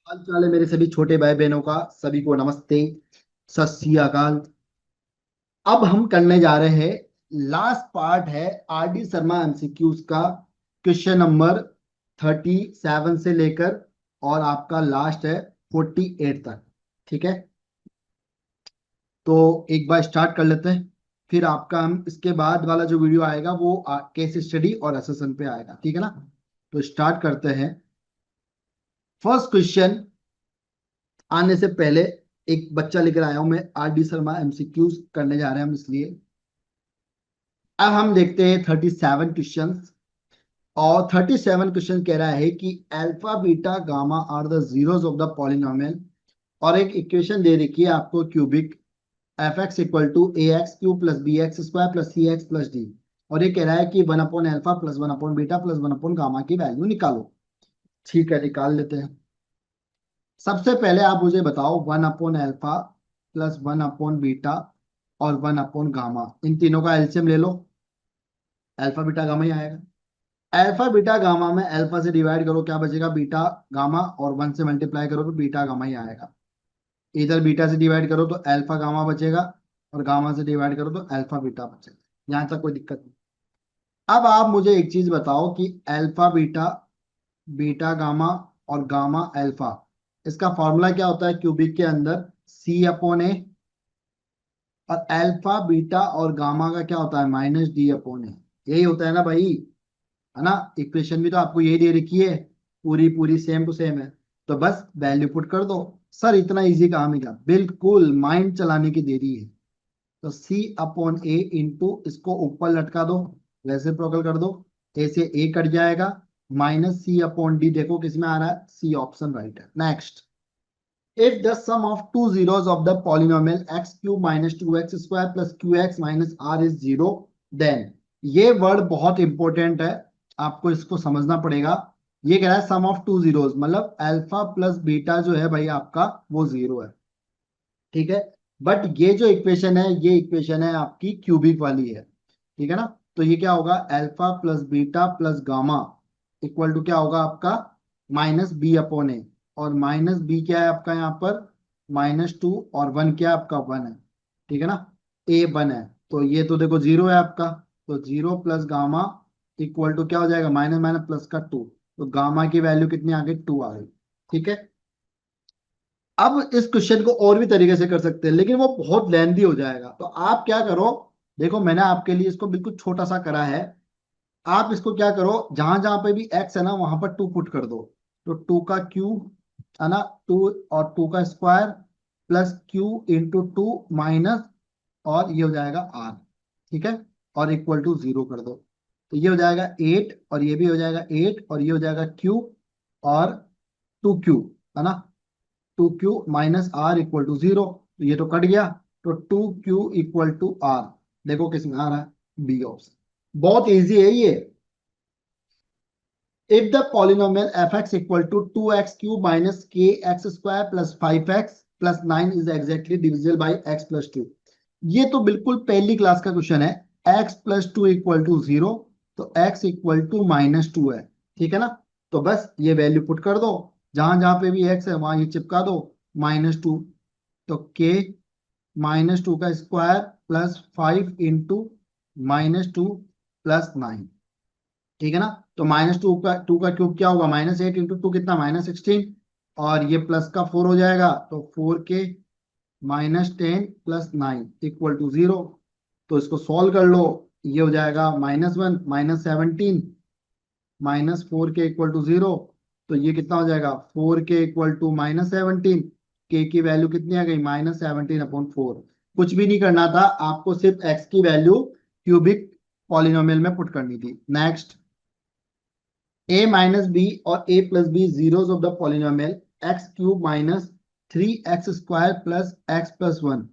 हाल चाल है मेरे सभी छोटे भाई बहनों का। सभी को नमस्ते, सत श्री अकाल। अब हम करने जा रहे हैं, लास्ट पार्ट है आर डी शर्मा एमसीक्यूज का। क्वेश्चन नंबर 37 से लेकर और आपका लास्ट है 48 तक। ठीक है, तो एक बार स्टार्ट कर लेते हैं। फिर आपका हम इसके बाद वाला जो वीडियो आएगा वो केस स्टडी और असेसन पे आएगा। ठीक है ना, तो स्टार्ट करते हैं। फर्स्ट क्वेश्चन आने से पहले एक बच्चा लेकर आया हूं मैं, आर डी शर्मा एमसीक्यूज करने जा रहे हैं हम, इसलिए अब हम देखते हैं 37 क्वेश्चन। और 37 क्वेश्चन कह रहा है कि alpha beta gamma are the zeros of the polynomial. और एक इक्वेशन दे रखी है आपको, cubic f x equal to a x cube plus b x square plus c x plus d. और ये कह रहा है कि 1/अल्फा प्लस 1/बीटा प्लस 1/गामा की वैल्यू निकालो। ठीक है, निकाल लेते हैं। सबसे पहले आप मुझे बताओ, 1/अल्फा प्लस 1/बीटा और 1/गामा, इन तीनों का एलसीएम ले लो। अल्फा बीटा गामा ही आएगा। अल्फा बीटा गामा में अल्फा से डिवाइड करो, क्या बचेगा? बीटा गामा, और 1 से मल्टीप्लाई करो तो बीटा गामा ही आएगा। इधर बीटा से डिवाइड करो तो अल्फा गामा बचेगा, और गामा से डिवाइड करो तो अल्फा बीटा बचेगा। यहाँ तक कोई दिक्कत नहीं। अब आप मुझे एक चीज बताओ कि अल्फा बीटा, बीटा गामा और गामा अल्फा, इसका फॉर्मूला क्या होता है क्यूबिक के अंदर? C/A। और अल्फा बीटा और गामा का क्या होता है? -D/A। यही होता है ना भाई, है ना? इक्वेशन भी तो आपको यही दे रखी है, पूरी पूरी सेम टू सेम है। तो बस वैल्यू पुट कर दो। सर इतना इजी काम ही क्या? बिल्कुल, माइंड चलाने की देरी है। तो C/A इंटू इसको ऊपर लटका दो, रेसिप्रोकल कर दो। ए से ए कट जाएगा, -C/D। देखो किस में आ रहा है? सी ऑप्शन राइट है। Next, if the sum of two zeros of the polynomial x cube minus 2x square plus qx minus r is zero, then ये वर्ड बहुत इंपॉर्टेंट है, आपको इसको समझना पड़ेगा। ये कह रहा है सम ऑफ टू जीरोस, मतलब अल्फा प्लस बीटा जो है भाई आपका, वो जीरो है। ठीक है, बट ये जो इक्वेशन है, ये इक्वेशन है आपकी क्यूबिक वाली है। ठीक है ना, तो ये क्या होगा? Alpha plus beta plus gamma equal to क्या होगा आपका? -B/A। और -B क्या है आपका यहाँ पर? -2। और 1 क्या है आपका? 1 है। ठीक है ना, A 1 है, तो ये तो देखो जीरो है आपका। तो 0 प्लस गामा इक्वल टू क्या हो जाएगा? माइनस माइनस प्लस का 2। तो गामा की वैल्यू कितनी आ गई? 2 आ गई। ठीक है, अब इस क्वेश्चन को और भी तरीके से कर सकते हैं, लेकिन वो बहुत लेंदी हो जाएगा। तो आप क्या करो, देखो मैंने आपके लिए इसको बिल्कुल छोटा सा करा है। आप इसको क्या करो, जहां जहां पे भी एक्स है ना, वहां पर 2 पुट कर दो। तो 2 का क्यूब, है ना, 2, और 2 का स्क्वायर प्लस Q/2 माइनस, और ये हो जाएगा R। ठीक है, और इक्वल टू 0 कर दो। तो ये हो जाएगा 8, और ये भी हो जाएगा 8, और ये हो जाएगा Q और 2Q, है ना। 2Q minus R equal to 0, तो ये तो कट गया। तो 2Q इक्वल टू R, देखो किस में आ रहा है? B option. बहुत इजी है ये। If the polynomial fx equal to 2x cube minus kx square plus 5x plus 9 is exactly divisible by x plus 2। ये तो बिल्कुल पहली क्लास का क्वेश्चन है। x प्लस 2 इक्वल टू 0, तो x इक्वल टू -2 है। ठीक है ना, तो बस ये वैल्यू पुट कर दो, जहां जहां पे भी x है वहां ये चिपका दो, -2। तो k -2 का स्क्वायर प्लस 5 इंटू -2 प्लस 9। ठीक है ना, तो -2 का क्यूब क्या होगा? -8 इंटू 2 कितना? -16। और ये प्लस का 4 हो जाएगा, तो 4k -10 प्लस 9 इक्वल टू 0। तो इसको सॉल्व कर लो, ये हो जाएगा -1 -17 -4k इक्वल टू 0। तो ये कितना हो जाएगा? 4k equal to -17। के की वैल्यू कितनी आ गई? -17/4। कुछ भी नहीं करना था आपको, सिर्फ x की वैल्यू क्यूबिक पॉलिनोमियल में पुट करनी थी। नेक्स्ट, a - b और a+b zeros of the polynomial x cube minus 3x square plus x plus 1,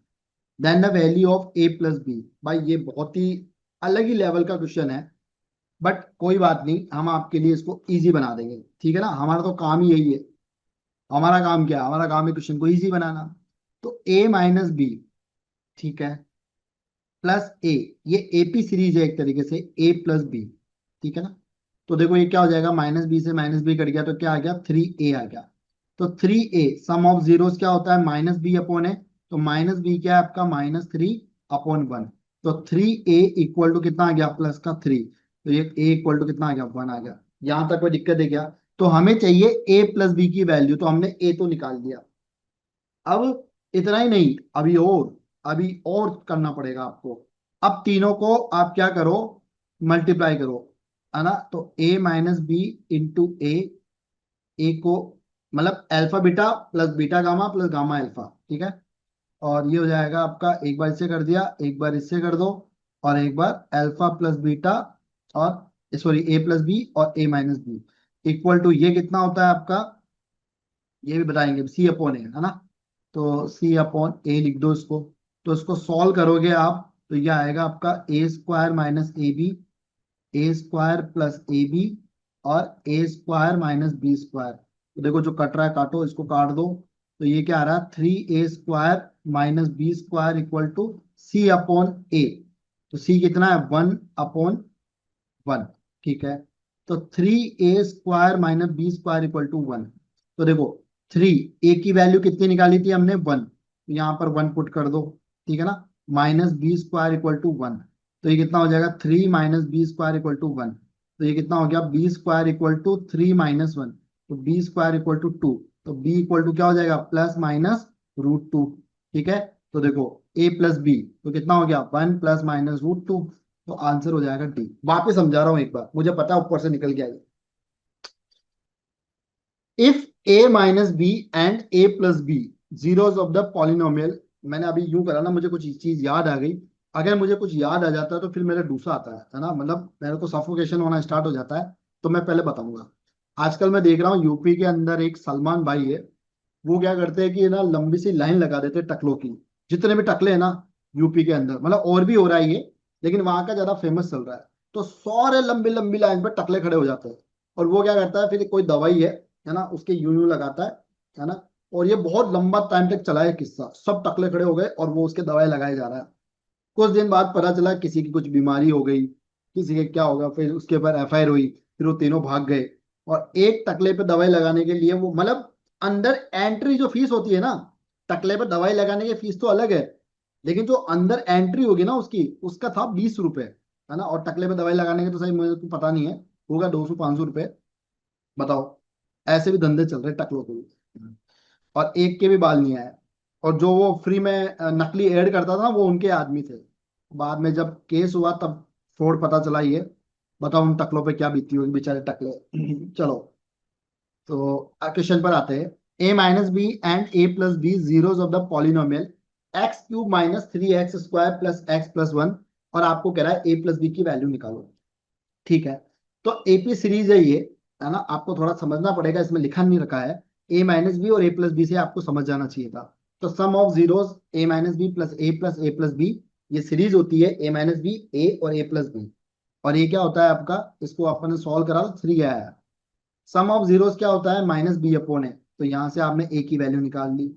then the value of a+b। भाई ये बहुत ही अलग ही लेवल का क्वेश्चन है, बट कोई बात नहीं, हम आपके लिए इसको इजी बना देंगे। ठीक है ना, हमारा तो काम ही यही है। हमारा काम क्या है? हमारा काम है क्वेश्चन को इजी बनाना। तो a - b, ठीक है, प्लस ए, ये एपी सीरीज है एक तरीके से, a+b। ठीक है ना, तो देखो ये क्या हो जाएगा? -b से -b कट गया, तो क्या आ गया? 3a आ गया। तो 3a सम ऑफ जीरोस क्या होता है, माइनस बी अपॉन ए, तो माइनस बी क्या है आपका, -3/1। तो 3a इक्वल टू कितना आ गया, प्लस का 3, तो ये a इक्वल टू कितना आ गया, 1 आ गया। यहां तक कोई दिक्कत है क्या? तो हमें चाहिए a प्लस बी की वैल्यू, तो हमने a तो निकाल दिया। अब इतना ही नहीं, अभी और करना पड़ेगा आपको। अब तीनों को आप क्या करो, मल्टीप्लाई करो, है ना। तो a माइनस बी इंटू ए को, मतलब alpha beta plus beta gamma plus gamma alpha, ठीक है। और ये हो जाएगा आपका, एक बार इससे कर दिया, एक बार इससे कर दो, और एक बार अल्फा प्लस बीटा, और सॉरी ए प्लस बी और ए माइनस बी इक्वल टू ये कितना होता है आपका, ये भी बताएंगे, सी अपॉन ए, है ना। तो सी अपॉन ए लिख दो इसको। तो इसको सॉल्व करोगे आप, तो ये आएगा आपका a square minus a b, a square plus a b, और a square minus b square. तो देखो जो कट रहा है काटो, इसको काट दो। तो ये क्या आ रहा है, 3a² minus b square equal to c upon a. तो सी कितना है, 1/1, ठीक है। तो 3a² minus b square equal to 1। तो देखो, थ्री, ए की वैल्यू कितनी निकाली थी हमने, 1, तो यहाँ पर 1 पुट कर दो, ठीक है ना। Minus b square equal to 1, तो ये कितना हो जाएगा, 3 minus b square equal to 1। तो ये कितना हो गया, बी स्क्वायर इक्वल टू 3 - 1, तो बी स्क्वायर इक्वल टू 2। तो बी इक्वल टू क्या हो जाएगा, +-√2, ठीक है। तो देखो ए प्लस बी, तो कितना हो गया, 1 +-√2। तो आंसर हो जाएगा डी। वापस समझा रहा हूं एक बार, मुझे पता है ऊपर से निकल गया ये। If a minus b and a plus b zeros of the polynomial, मैंने अभी यूं करा ना, मुझे कुछ चीज याद आ गई। अगर मुझे कुछ याद आ जाता है तो फिर मेरा दूसरा आता है ना, मतलब मेरे को सफोकेशन होना स्टार्ट हो जाता है। तो मैं पहले बताऊंगा। आजकल मैं देख रहा हूँ यूपी के अंदर एक सलमान भाई है, वो क्या करते हैं कि ना लंबी सी लाइन लगा देते हैं टकलों की। जितने भी टकले हैं ना यूपी के अंदर, मतलब और भी हो रहा है ये, लेकिन वहां का ज्यादा फेमस चल रहा है। तो सारे लंबी लंबी लाइन पर टकले खड़े हो जाते हैं। और वो क्या करता है, फिर कोई दवाई है ना, उसके यूं यूं लगाता है ना। और ये बहुत लंबा टाइम तक चला है किस्सा, सब टकले खड़े हो गए और वो उसके दवाई लगाए जा रहा है। कुछ दिन बाद पता चला किसी की कुछ बीमारी हो गई, किसी के क्या होगा, फिर उसके ऊपर एफआईआर हुई, फिर वो तीनों भाग गए। और एक टकले पे दवाई लगाने के लिए वो, मतलब अंदर एंट्री जो फीस होती है ना, टकले पे दवाई लगाने की फीस तो अलग है, लेकिन जो अंदर एंट्री होगी ना उसकी, उसका था 20 रुपए, है ना। और टकले पे दवाई लगाने के तो सही मुझे तो पता नहीं है, होगा 200-500 रुपए। बताओ, ऐसे भी धंधे चल रहे टकलों के भी। और एक के भी बाल नहीं आए। और जो वो फ्री में नकली ऐड करता था ना, वो उनके आदमी थे। बाद में जब केस हुआ तब फ्रॉड पता चला ये। बताओ उन टकलों पे क्या बीती होगी, बेचारे टकले। चलो, तो क्वेश्चन पर आते हैं। A minus b and a plus b zeros of the polynomial x³ - 3x² plus x+1, और आपको कह रहा है ए प्लस बी की वैल्यू निकालो, ठीक है। तो एपी सीरीज है ये, है ना। आपको थोड़ा समझना पड़ेगा, इसमें लिखा नहीं रखा है। ए माइनस बी और ए प्लस बी से आपको समझ जाना चाहिए था। तो sum of zeros a minus b plus a plus b, ये सीरीज होती है ए माइनस बी, ए और ए प्लस बी। और ये क्या होता है आपका, इसको आपने सॉल्व करा तो 3 आया। सम ऑफ जीरोस क्या होता है, -b अपॉन ए, तो यहां से आपने ए की वैल्यू निकाल ली।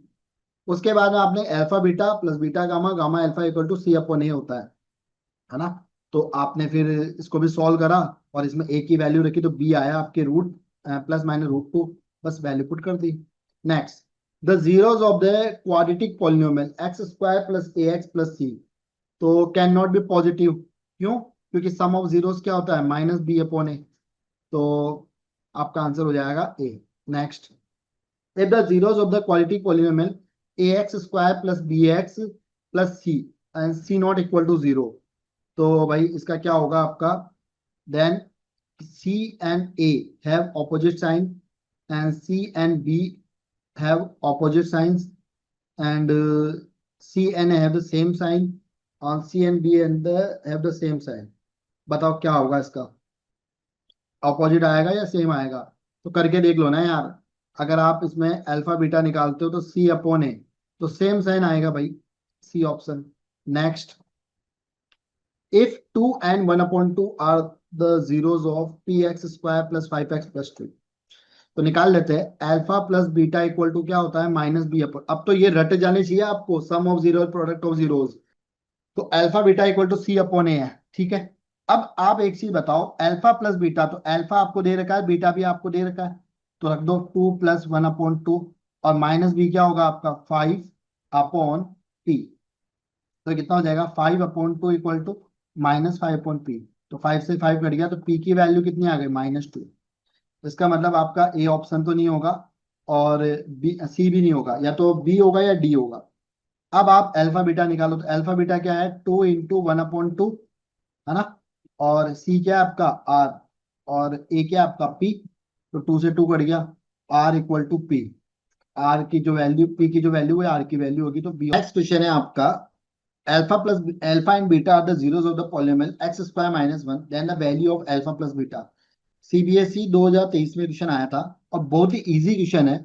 उसके बाद में आपने alpha beta plus beta gamma gamma alpha equal to c upon a होता है ना। तो आपने फिर इसको भी सॉल्व करा, और इसमें ए की वैल्यू रखी, तो बी आया आपके +-√2, बस वैल्यू पुट कर दी। Next, the zeros of the quadratic polynomial x² plus a x plus c, तो कैन नॉट बी पॉजिटिव। क्यों? क्योंकि सम ऑफ जीरोस क्या होता है, -b अपॉन ए। तो आपका आंसर हो जाएगा a. Next, if the zeros of the quadratic polynomial ax² plus bx plus c and c not equal to 0, तो भाई इसका क्या होगा आपका, then c and a have opposite sign and c and b have opposite signs, and c and a have the same sign, and c and b and the have the same sign। बताओ क्या होगा इसका, opposite आएगा या same आएगा? तो करके देख लो ना यार। अगर आप इसमें अल्फा बीटा निकालते हो तो सी अपॉन ए, तो सेम साइन आएगा भाई, C option. Next, if 2 and 1/2 are the zeros of px² plus 5x plus 2, तो निकाल लेते हैं। Alpha plus beta equal to क्या होता है, -b अपॉन, अब तो ये रट जाने चाहिए आपको, sum of zero product of zeros. तो alpha beta equal to c upon a है, ठीक है। अब आप एक चीज बताओ, अल्फा प्लस बीटा, तो अल्फा आपको दे रखा है, बीटा भी आपको दे रखा है, तो रख दो 2 + 1/2, और माइनस बी क्या होगा आपका 5/p। तो कितना हो जाएगा 5/2 इक्वल टू -5/p। तो 5 से 5 कट गया, तो p की वैल्यू कितनी आ गई -2। इसका मतलब आपका ए ऑप्शन तो नहीं होगा, और बी सी भी नहीं होगा, या तो बी होगा या डी होगा। अब आप अल्फा बीटा निकालो, तो अल्फा बीटा क्या है 2 × 1/2, है ना। और सी क्या है आपका आर, और ए क्या है आपका पी। तो 2 से 2 कट गया, R equal to P. R की जो वैल्यू, पी की जो वैल्यू है आर की वैल्यू होगी, तो बी। नेक्स्ट क्वेश्चन है आपका, alpha and beta are the zeros of the polynomial x² - 1, then the value of alpha plus beta. CBSE 2023 में क्वेश्चन आया था, और बहुत ही इजी क्वेश्चन है।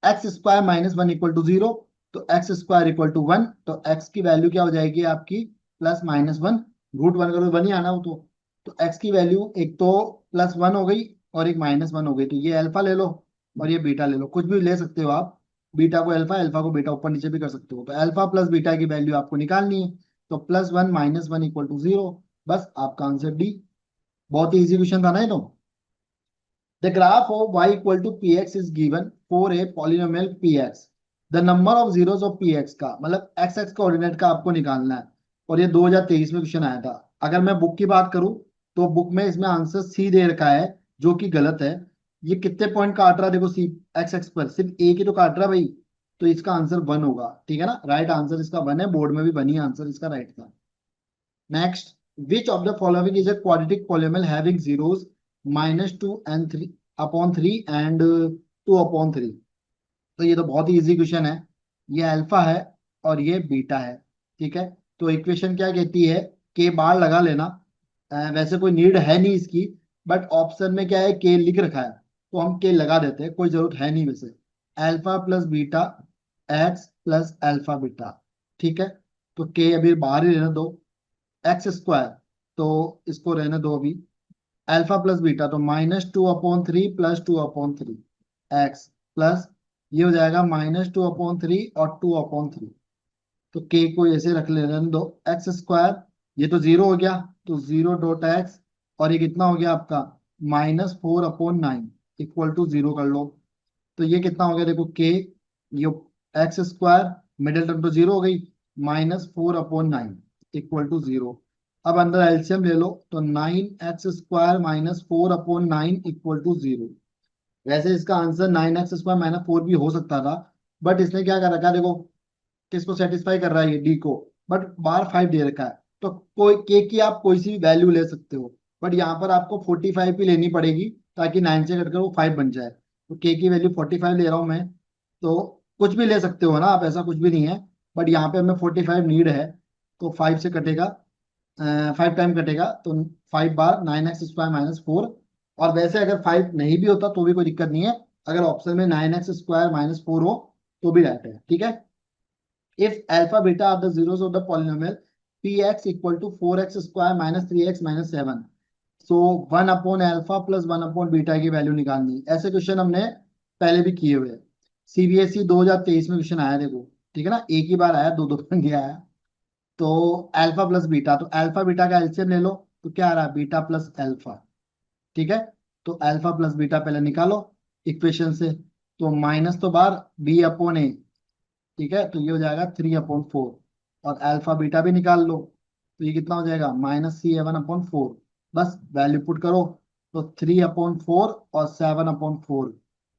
x² - 1 इक्वल टू 0, तो x² इक्वल टू 1, तो x की वैल्यू क्या हो जाएगी आपकी +-1, √1 करो 1 ही आना हो तो x की वैल्यू एक तो +1 हो गई और एक -1 हो गई। तो ये अल्फा ले लो और ये बीटा ले लो, कुछ भी ले सकते हो आप। बीटा को अल्फा, अल्फा को बीटा, ऊपर नीचे भी कर सकते हो। तो अल्फा प्लस बीटा की वैल्यू आपको निकालनी है, तो +1 -1 इक्वल टू 0। बस आपका आंसर डी। बहुत ही इजी क्वेश्चन था ना ये तो। The graph of y equal to px is given for a polynomial px. The number of zeros of px का मतलब x x कोऑर्डिनेट का आपको निकालना है, और ये 2023 में क्वेश्चन आया था। अगर मैं बुक की बात करूं, तो बुक में इसमें आंसर सी दे रखा है, जो कि गलत है। ये कितने पॉइंट काट रहा है देखो, सी एक्स एक्स पर सिर्फ एक ही तो काट रहा है भाई। तो इसका आंसर 1 होगा, ठीक है ना। राइट आंसर इसका 1 है, बोर्ड में भी 1 ही आंसर इसका राइट था। Next, which of the following is a quadratic polynomial having zeros -2 and 3/3 and 2/3। तो ये तो बहुत ही इजी क्वेश्चन है। ये अल्फा है और ये बीटा है, ठीक है। तो इक्वेशन क्या कहती है, के बार लगा लेना। वैसे कोई नीड है नहीं इसकी, बट ऑप्शन में क्या है के लिख रखा है, तो हम के लगा देते हैं, कोई जरूरत है नहीं वैसे। Alpha plus beta x plus alpha beta, ठीक है। तो के अभी बाहर ही रहने दो, x² तो इसको रहने दो अभी। अल्फा प्लस बीटा तो -2/3 +2/3 एक्स प्लस, ये हो जाएगा -2/3 और 2/3। तो के को ऐसे रख लेने दो, x², ये तो 0 हो गया, तो 0.x, और ये कितना हो गया आपका -4/9 इक्वल टू 0 कर लो। तो ये कितना हो गया देखो के, ये x², मिडिल टर्म तो 0 हो गई, -4/9 इक्वल टू 0। अब अंदर एलसीएम ले लो, तो 9x² -4/9 इक्वल टू 0। वैसे इसका आंसर 9x² -4 भी हो सकता था, बट इसने क्या कर रखा है देखो, किसको सेटिस्फाई कर रहा है ये डी को, बट बार 5 दे रखा है। तो कोई के की आप कोई सी भी वैल्यू ले सकते हो, बट यहाँ पर आपको 45 ही लेनी पड़ेगी, ताकि 9 से कटकर वो 5 बन जाए। तो के की वैल्यू 45 ले रहा हूँ मैं, तो कुछ भी ले सकते हो ना आप, ऐसा कुछ भी नहीं है। बट यहाँ पे हमें 45 नीड है, तो 5 से कटेगा, 5 टाइम कटेगा, तो 5 बार 9x² -4। और वैसे अगर 5 नहीं भी होता तो भी कोई दिक्कत नहीं है, अगर ऑप्शन में 9x² -4 हो तो भी रहता है, ठीक है। If alpha beta are the zeros of the polynomial px equal to 4x² -3x -7, so 1/alpha plus 1/beta की वैल्यू निकालनी। ऐसे क्वेश्चन हमने पहले भी किए हुए हैं, सीबीएसई 2023 में क्वेश्चन आया देखो, ठीक है ना। एक ही बार आया, दो दो बार नहीं आया। तो अल्फा प्लस बीटा, तो अल्फा बीटा का एलसीएम ले लो, तो क्या आ रहा है बीटा प्लस अल्फा, ठीक है। तो अल्फा प्लस बीटा पहले निकालो इक्वेशन से, तो माइनस तो बार b/a, ठीक है। तो ये हो जाएगा 3/4, और अल्फा बीटा भी निकाल लो, तो ये कितना हो जाएगा -7/4। बस वैल्यू पुट करो, तो 3/4 और 7/4,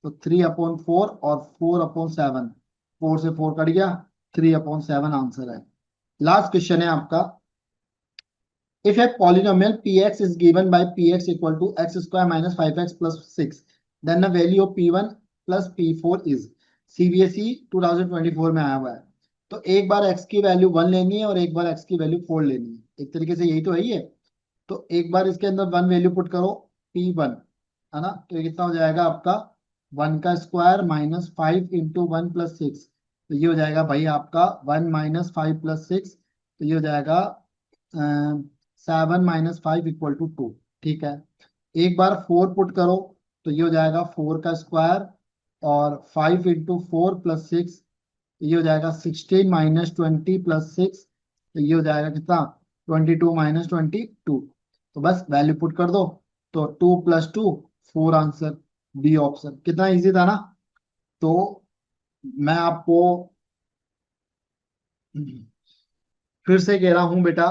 तो 3/4 और 4/7, 4 से 4 कट गया, 3/7 आंसर है। लास्ट क्वेश्चन है आपका, if a polynomial px is given by px equal to x² -5x plus 6, then the value of p1 plus p4 is। CBSE 2024 में आया हुआ है। तो एक बार x की वैल्यू 1 लेनी है और एक बार x की वैल्यू 4 लेनी है, एक तरीके से यही तो है ये। तो एक बार इसके अंदर 1 वैल्यू पुट करो, p1, है ना। तो ये कितना हो जाएगा आपका 1 का स्क्वायर -5 × 1 + 6, तो ये हो जाएगा भाई आपका 1 -5 + 6, तो ये हो जाएगा 7 -5 इक्वल टू 2, ठीक है। एक बार 4 पुट करो, तो ये हो जाएगा 4 का स्क्वायर, और 5 × 4 + 6, तो ये हो जाएगा 16 -20 + 6, तो ये हो जाएगा कितना 22 -22। तो बस वैल्यू पुट कर दो, तो 2 + 2 4 आंसर। B option. कितना इजी था ना। तो मैं आपको फिर से कह रहा हूं बेटा,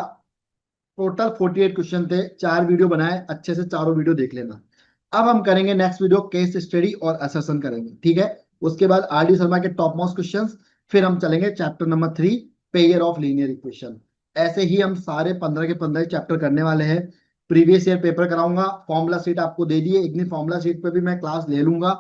टोटल 48 क्वेश्चन थे, 4 वीडियो बनाए, अच्छे से चारों वीडियो देख लेना। अब हम करेंगे नेक्स्ट वीडियो केस स्टडी और असेसन करेंगे, ठीक है। उसके बाद आर डी शर्मा के टॉप मोस्ट क्वेश्चंस, फिर हम चलेंगे chapter number 3, pair of linear equation. ऐसे ही हम सारे 15 के 15 चैप्टर करने वाले हैं। प्रीवियस ईयर पेपर कराऊंगा, फॉर्मूला शीट आपको दे दिए, एक दिन फॉर्मूला शीट पे भी मैं क्लास ले लूंगा,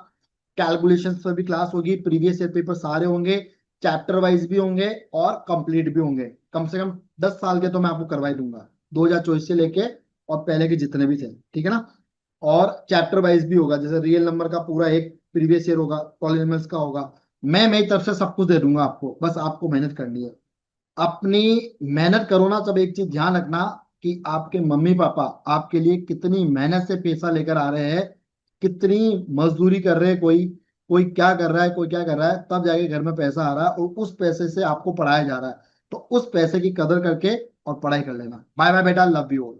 कैलकुलेशंस पर भी क्लास होगी, प्रीवियस ईयर पेपर सारे होंगे, चैप्टर वाइज भी होंगे और कंप्लीट भी होंगे। कम से कम 10 साल के तो मैं आपको करवा ही दूंगा, 2024 से लेके और पहले के जितने भी थे, ठीक है ना। और चैप्टर वाइज भी होगा, जैसे रियल नंबर का पूरा एक प्रीवियस ईयर होगा, पॉलिनॉमियल्स का होगा। मैं मेरी तरफ से सब कुछ दे दूंगा आपको, बस आपको मेहनत करनी है। अपनी मेहनत करो ना, तब एक चीज ध्यान रखना कि आपके मम्मी पापा आपके लिए कितनी मेहनत से पैसा लेकर आ रहे हैं, कितनी मजदूरी कर रहे हैं, कोई कोई क्या कर रहा है, कोई क्या कर रहा है, तब जाके घर में पैसा आ रहा है और उस पैसे से आपको पढ़ाया जा रहा है। तो उस पैसे की कदर करके और पढ़ाई कर लेना। बाय बाय बेटा, लव यू ऑल।